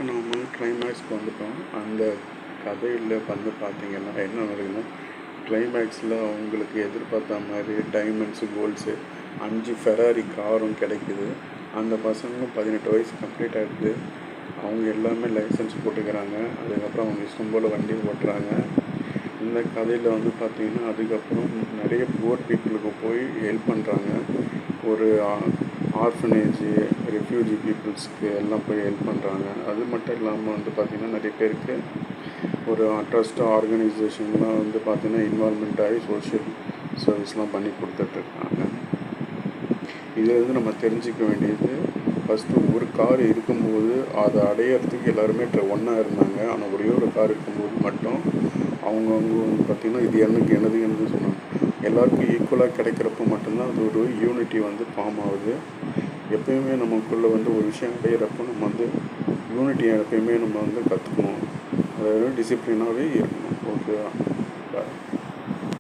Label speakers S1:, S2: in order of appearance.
S1: இப்போ நம்ம கிளைமேக்ஸ்க்கு வந்துட்டோம். அந்த கதையில் வந்து பார்த்திங்கன்னா என்ன நடக்குதுன்னா, கிளைமேக்ஸில் அவங்களுக்கு எதிர்பார்த்த மாதிரி டைமண்ட்ஸு, கோல்ட்ஸு 5 ஃபெராரி காரும் கிடைக்குது. அந்த பசங்களும் 18 வயசு கம்ப்ளீட் ஆகிடுது. அவங்க எல்லாமே லைசன்ஸ் போட்டுக்கிறாங்க. அதுக்கப்புறம் அவங்க இஷ்டம் போல் வண்டி ஓட்டுறாங்க. இந்த கதையில் வந்து பார்த்திங்கன்னா அதுக்கப்புறம் நிறைய புவர் பீப்புளுக்கு போய் ஹெல்ப் பண்ணுறாங்க. ஒரு ஆர்ஃபனேஜு, ரெஃப்யூஜி பீப்புள்ஸ்க்கு எல்லாம் போய் ஹெல்ப் பண்ணுறாங்க. அது மட்டும் இல்லாமல் வந்து பார்த்திங்கன்னா நிறைய பேருக்கு ஒரு ட்ரஸ்ட் ஆர்கனைசேஷன்லாம் வந்து பார்த்திங்கன்னா இன்வால்மெண்ட் ஆகி சோஷியல் சர்வீஸ்லாம் பண்ணி கொடுத்துட்ருக்காங்க. இதிலேருந்து நம்ம தெரிஞ்சிக்க வேண்டியது, ஃபஸ்ட்டு ஒரு கார் இருக்கும்போது அதை அடையிறதுக்கு எல்லாருமே ஒன்றா இருந்தாங்க. ஆனால் ஒரே ஒரு கார் இருக்கும்போது மட்டும் அவங்கவுங்க வந்து பார்த்திங்கன்னா இது எனதுன்னு சொன்னாங்க. எல்லாருக்கும் ஈக்குவலாக கிடைக்கிறப்ப மட்டும்தான் அது ஒரு யூனிட்டி வந்து ஃபார்ம் ஆகுது. எப்பயுமே நமக்குள்ளே வந்து ஒரு விஷயம் அடையிறப்போ நம்ம வந்து யூனிட்டியை எப்பயுமே நம்ம வந்து கற்றுக்கணும். அதாவது டிசிப்ளினாகவே இருக்கணும். ஓகேவா?